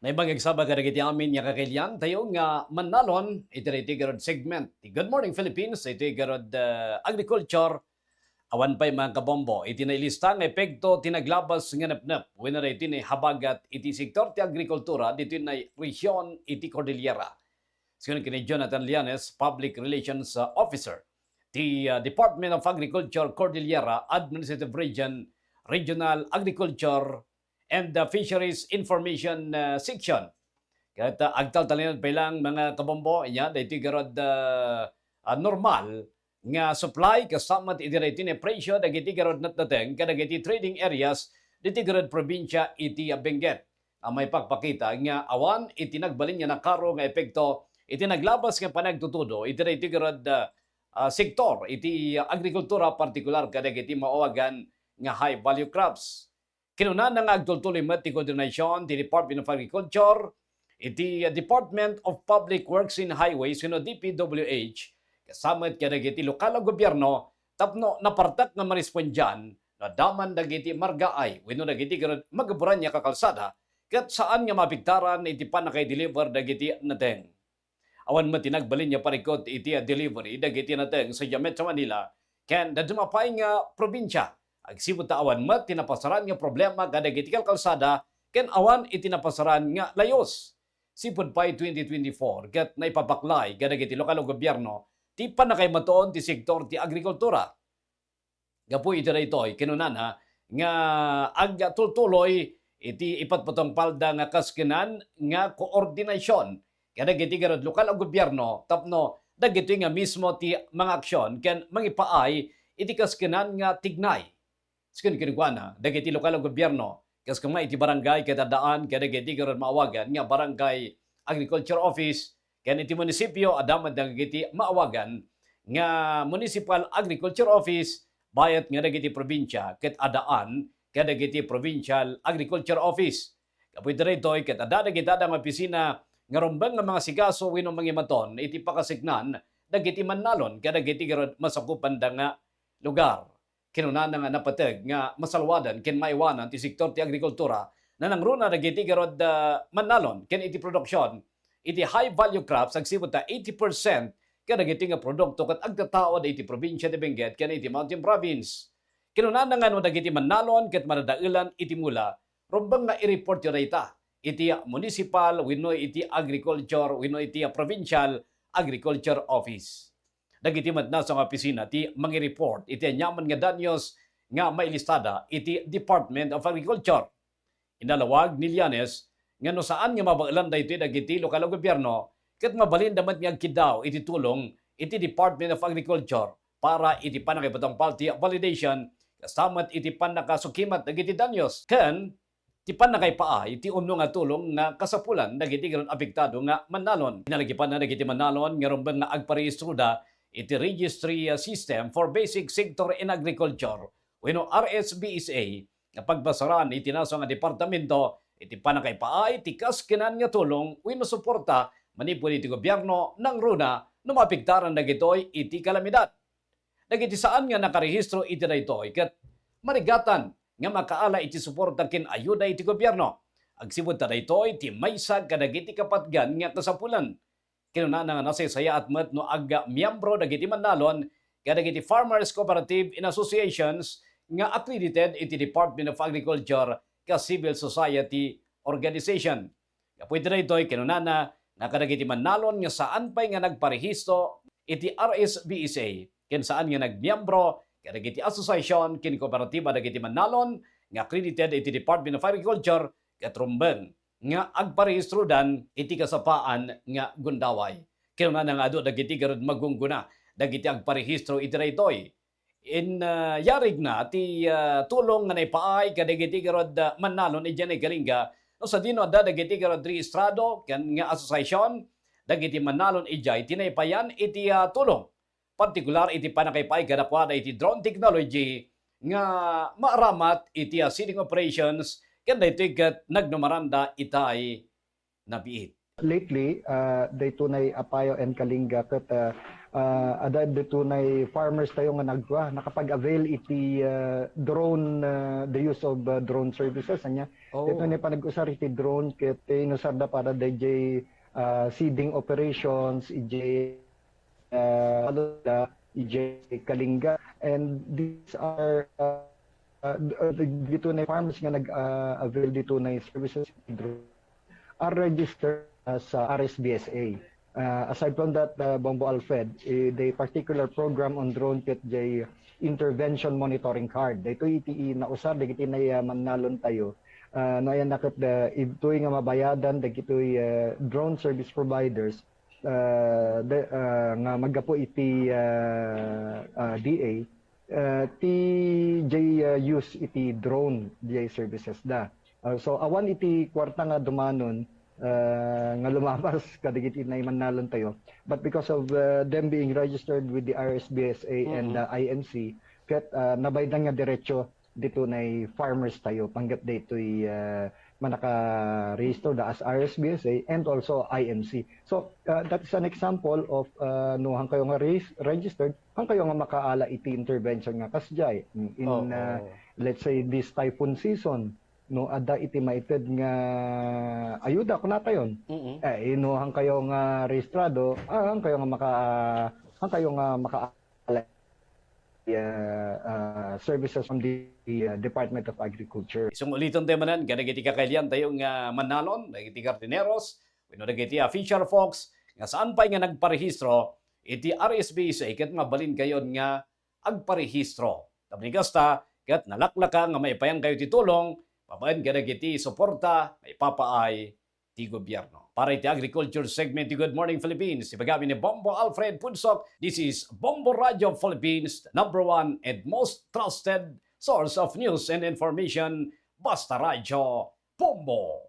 Naibang eksaba ka iti amin nga kakilyan, tayo nga manalon, iti garod segment. Good morning Philippines, iti garod agriculture, awan pa'y mga kabombo. Iti nailista nga epekto tinaglabas nga napnap. Winara iti na habagat iti sektor ti agrikultura, dito na region iti Cordillera. Siyon kini Jonathan Lianes, Public Relations Officer. Ti Department of Agriculture Cordillera Administrative Region, Regional Agriculture and the Fisheries Information Section. Kahit agtal talinan pa lang mga kabombo, yan, dito garod normal nga supply kasama iti iti presyo dagiti garod natdateng kadagiti trading areas diti garod probinsya iti Benguet. Ang may pagpakita nga awan iti nagbalin nga nakaro nga epekto iti naglabas nga panagtutudo iti garod sektor iti agrikultura partikular kadagiti maawagan nga high value crops. Kinuna nga agtultuloy met ti coordination ti Department of Agriculture, iti Department of Public Works and Highways, DPWH, kasama kadagiti lokal na gobyerno, tapno napartak nga marespondyan, na daman dagiti margaay, wenno dagiti magaburan niya kakalsada, kat saan nga mapiktaran iti panakay-deliver dagiti nateng. Awan matinagbalin niya parikot iti delivery dagiti nateng sa Metro Manila, ken dadumapay nga probinsya. Agsibot ta awan mat tinapasaran nga problema kadagiti kalsada ken awan itinapasaran nga layos. Sipod pay 2024 ket naipabaklay kadagiti lokal gobyerno ti panakay matuon ti sektor ti agrikultura. Gapu iti daytoy kinunana nga agtultuloy iti ipatpatong palda nga kaskenan nga koordinasyon kadagiti garod lokal gobyerno tapno dagiti nga mismo ti mga aksyon ken mangipaay iti kaskenan nga tignay. Sikin kinugwana, dagiti lokal ang gobyerno, kas kumay iti barangay katadaan, kadagiti karon maawagan, nga barangay agriculture office, kan iti munisipyo, adaman dagiti maawagan, nga municipal agriculture office, bayat nga dagiti probinsya, ket adaan, kadagiti provincial agriculture office. Kapoy diretoy, ket ada dagiti adang opisina, nga rumbang nga mga sigaso, winong mangimaton, iti pakasignan, dagiti manalon, kadagiti karon masakupan da nga lugar. Kinuna nga napateg nga masalwadan ken maiwanan ti sektor ti agrikultura na nangruna dagiti garod manalon ken iti produksyon iti high value crops agsibot ta 80% kadagiti nga produkto ket agtataod iti probinsya ti Benguet ken iti Mountain Province. Kinuna nga no dagiti manalon ket madadailan iti mula rumbang nga i-report yo dayta iti municipal wenno iti agriculture wenno iti provincial agriculture office. Dagiti madna sa opisina ti mangi-report iti anyaman nga danyos nga mailistada iti Department of Agriculture. Inalawag ni Lianes nga no saan nga mabailan daytoy dagiti lokal gobyerno ket mabalin damat nga agkidaw iti tulong iti Department of Agriculture para iti panakipatong party validation kasamat iti panakasukimat dagiti danyos ken ti panakaipaay iti umno nga tulong nga kasapulan dagiti garon apektado nga manalon. Inalagipan na dagiti manalon nga rumbang nga agparehistruda iti Registry System for Basic Sector in Agriculture wenno RSBSA nga pagbasaran iti naso nga departamento iti panakaipaay iti kaskenan nga tulong wenno suporta manipod iti gobyerno ng runa no mapiktaran dagitoy iti kalamidad. Dagiti saan nga nakarehistro iti daytoy ket marigatan nga makaala iti suporta ken ayuda iti gobyerno. Agsibot ta daytoy iti maysa kadagiti kapatgan nga kasapulan. Kinuna nga nasaya at met no aga miyembro dagiti manalon kadagiti Farmers Cooperative in Associations nga accredited iti Department of Agriculture ka civil society organization. Kapoy daytoy kinuna na kadagiti manalon nga saan pay nga nagparehistro iti RSBSA ken saan nga nagmiyembro kadagiti association ken kooperatiba dagiti manalon nga accredited iti Department of Agriculture ket rumbeng nga agparehistrodan iti kasapaan nga gundaway. Kinuna nga adu dagiti garod magungguna dagiti agparehistro iti daytoy. Yarig na ti tulong nga naipaay kadagiti garod manalon ijay galinga no sa dino da dagiti garod rehistrado ken nga asosasyon dagiti manalon ijay tinaypayan iti tulong. Partikular iti panakaypay kadakwada iti drone technology nga maaramat iti seeding operations ken daytoy ket nagnumaranda itay nabiit. Lately, day tunay Apayo and Kalinga ket ada dito na farmers tayo nga nakapag-avail iti drone, the use of drone services anya. Dito na panag-usar iti drone ket inusar da para DJ seeding operations, EJ Kalinga, and these are dito na farmers nga nag-avail dito na services are registered sa RSBSA. Aside from that, Bombo Alfred, the particular program on drone kit jay intervention monitoring card. Dito iti nausar dagiti na mannalon tayo. No yan nakit ito nga mabayadan dagiti drone service providers nga maggapo iti DA ti use iti drone DA services da. So awan iti kwarta nga dumanon nga lumabas kadigiti na mannalon tayo, but because of them being registered with the RSBSA and the INC, ket nabaydan nga diretso dito na farmers tayo panggap dito manaka-register da as RSBSA and also INC. So that is an example of no hang kayo nga registered, hang kayo nga makaala iti intervention nga kasjay in let's say this typhoon season, no ada iti maited nga ayuda kunatayon. No hang kayo nga rehistrado, hang kayo nga makaala services from the Department of Agriculture. Isang uliton tayo manan, ganagiti kakailan tayong manalon, nagiti kartineros, nagiti fisher folks, nga saan pa nga nagparehistro, iti RSB sa ikat nga balin kayo nga agparehistro. Tabligasta, kat nalaklaka nga may payang kayo titulong, pabayan ganagiti suporta, may papaay, ti gobyerno. Para iti agriculture segment ti Good Morning Philippines, ibagami ni Bombo Alfred Pudsok, this is Bombo Radio Philippines, the #1 and most trusted source of news and information, basta radyo, Bombo.